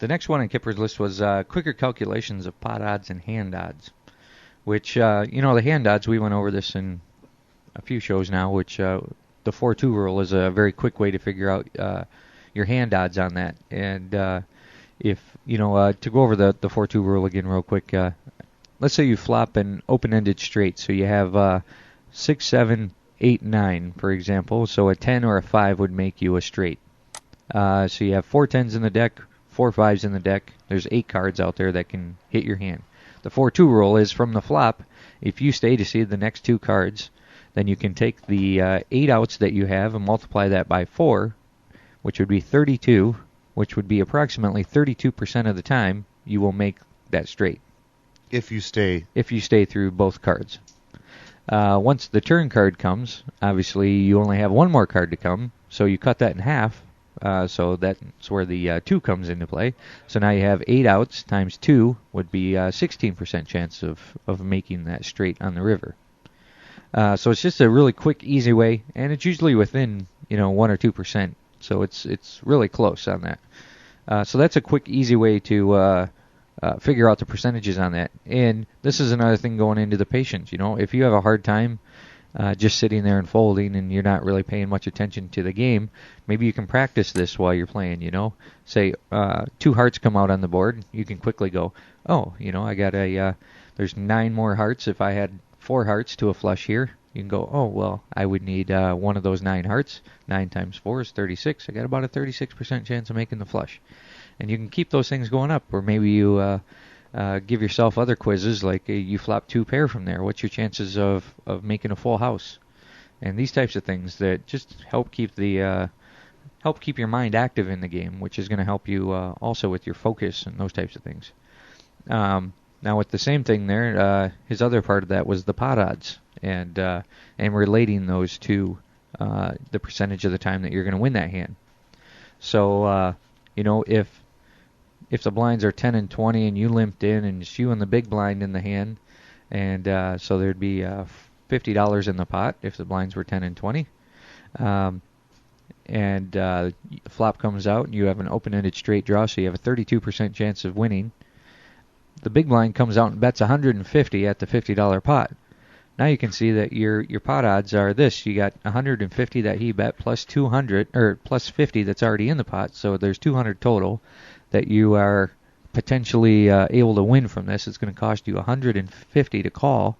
The next one on Kipper's list was quicker calculations of pot odds and hand odds, which, the hand odds, we went over this in a few shows now, which the 4-2 rule is a very quick way to figure out your hand odds on that. And to go over the 4-2 rule again real quick, let's say you flop an open-ended straight. So you have 6, 7, 8, 9, for example. So a 10 or a 5 would make you a straight. So you have 4 10s in the deck, 4 5s in the deck. There's 8 cards out there that can hit your hand. The 4-2 rule is from the flop, if you stay to see the next 2 cards, then you can take the 8 outs that you have and multiply that by 4, which would be 32, which would be approximately 32% of the time you will make that straight. If you stay. If you stay through both cards. Once the turn card comes, obviously you only have one more card to come, so you cut that in half. So that's where the 2 comes into play. So now you have 8 outs times 2 would be 16% chance of making that straight on the river. So it's just a really quick, easy way, and it's usually within 1 or 2%. So it's really close on that. So that's a quick, easy way to figure out the percentages on that. And this is another thing going into the patience. If you have a hard time just sitting there and folding and you're not really paying much attention to the game, maybe you can practice this while you're playing, Say 2 hearts come out on the board, you can quickly go, I got there's 9 more hearts. If I had 4 hearts to a flush here, you can go, I would need one of those 9 hearts. 9 times 4 is 36. I got about a 36% chance of making the flush. And you can keep those things going up, or maybe you give yourself other quizzes, like you flop 2 pair from there. What's your chances of making a full house? And these types of things that just help keep your mind active in the game, which is going to help you also with your focus and those types of things. Now with the same thing there, his other part of that was the pot odds, and relating those to the percentage of the time that you're going to win that hand. So if the blinds are 10 and 20 and you limped in and it's you and the big blind in the hand, and so there'd be $50 in the pot if the blinds were 10 and 20. Flop comes out and you have an open-ended straight draw, so you have a 32% chance of winning. The big blind comes out and bets 150 at the $50 pot. Now you can see that your pot odds are this. You got 150 that he bet plus 200 or plus 50 that's already in the pot, so there's 200 total that you are potentially able to win from this. It's going to cost you 150 to call.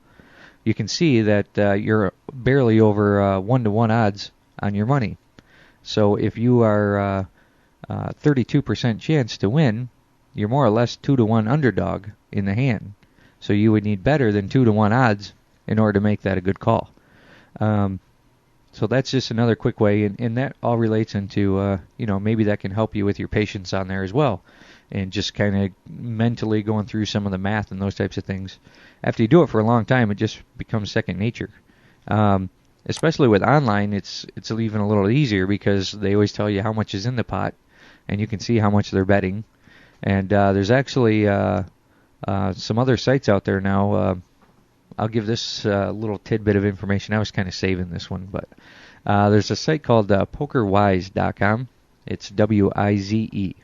You can see that you're barely over 1-to-1 odds on your money. So if you are 32% chance to win, you're more or less 2-to-1 underdog in the hand. So you would need better than 2-to-1 odds in order to make that a good call. So that's just another quick way, and that all relates into, maybe that can help you with your patience on there as well, and just kind of mentally going through some of the math and those types of things. After you do it for a long time, it just becomes second nature. Especially with online, it's even a little easier because they always tell you how much is in the pot, and you can see how much they're betting. And there's actually some other sites out there now. I'll give this little tidbit of information. I was kind of saving this one, but there's a site called PokerWise.com. It's WIZE,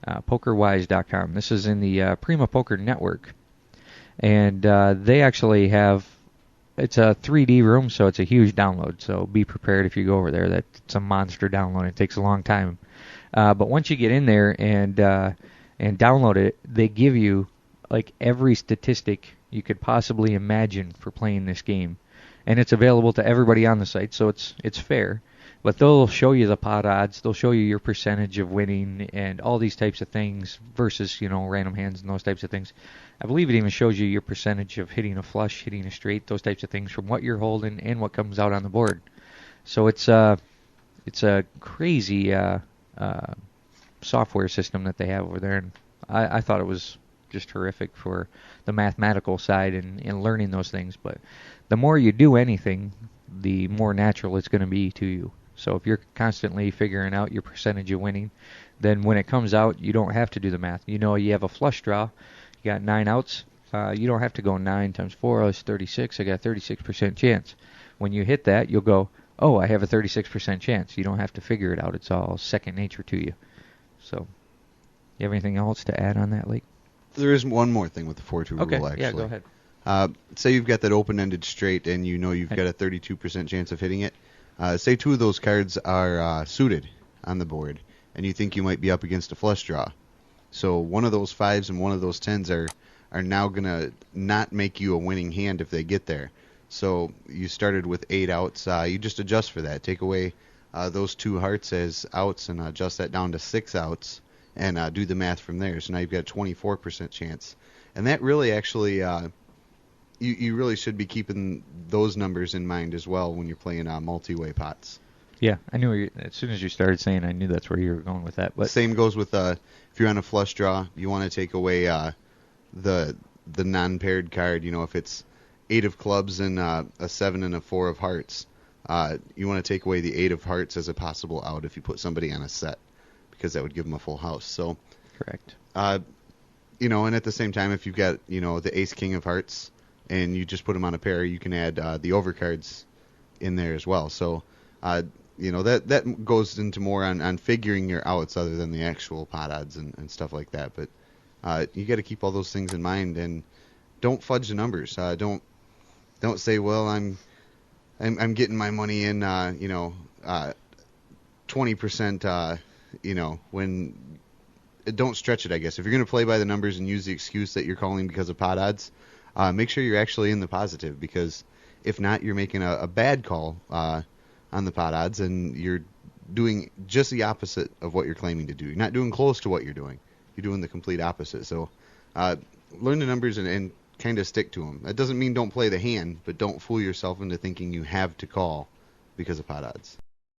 PokerWise.com. This is in the Prima Poker Network, and they actually have, it's a 3D room, so it's a huge download. So be prepared if you go over there that it's a monster download. It takes a long time, but once you get in there and download it, they give you like every statistic you could possibly imagine for playing this game, and it's available to everybody on the site, so it's fair. But they'll show you the pot odds, they'll show you your percentage of winning, and all these types of things versus random hands and those types of things. I believe it even shows you your percentage of hitting a flush, hitting a straight, those types of things from what you're holding and what comes out on the board. So it's a crazy software system that they have over there, and I thought it was just terrific for the mathematical side and learning those things. But the more you do anything, the more natural it's going to be to you. So if you're constantly figuring out your percentage of winning, then when it comes out, you don't have to do the math. You have a flush draw, you got 9 outs, you don't have to go 9 times 4, is 36, I got a 36% chance. When you hit that, you'll go, I have a 36% chance. You don't have to figure it out. It's all second nature to you. So You have anything else to add on that, Lee? There is one more thing with the 4-2 Okay, rule, actually. yeah, go ahead. Say you've got that open-ended straight and you know you've got a 32% chance of hitting it. Say two of those cards are suited on the board, and you think you might be up against a flush draw. So one of those 5s and one of those 10s are now going to not make you a winning hand if they get there. So you started with 8 outs. You just adjust for that. Take away those 2 hearts as outs and adjust that down to 6 outs and do the math from there. So now you've got a 24% chance. And that really actually... You really should be keeping those numbers in mind as well when you're playing multi-way pots. Yeah, I knew as soon as you started saying, I knew that's where you were going with that. But same goes with if you're on a flush draw, you want to take away the non-paired card. You know, if it's 8 of clubs and a 7 and a 4 of hearts, you want to take away the 8 of hearts as a possible out if you put somebody on a set, because that would give them a full house. So correct. You know, and at the same time, if you've got the ace king of hearts and you just put them on a pair, you can add the overcards in there as well. So, that goes into more on figuring your outs other than the actual pot odds and stuff like that. But you got to keep all those things in mind and don't fudge the numbers. Don't say, well, I'm getting my money in, 20%, when don't stretch it, I guess. If you're going to play by the numbers and use the excuse that you're calling because of pot odds, make sure you're actually in the positive, because if not, you're making a bad call on the pot odds, and you're doing just the opposite of what you're claiming to do. You're not doing close to what you're doing. You're doing the complete opposite. So learn the numbers and kind of stick to them. That doesn't mean don't play the hand, but don't fool yourself into thinking you have to call because of pot odds.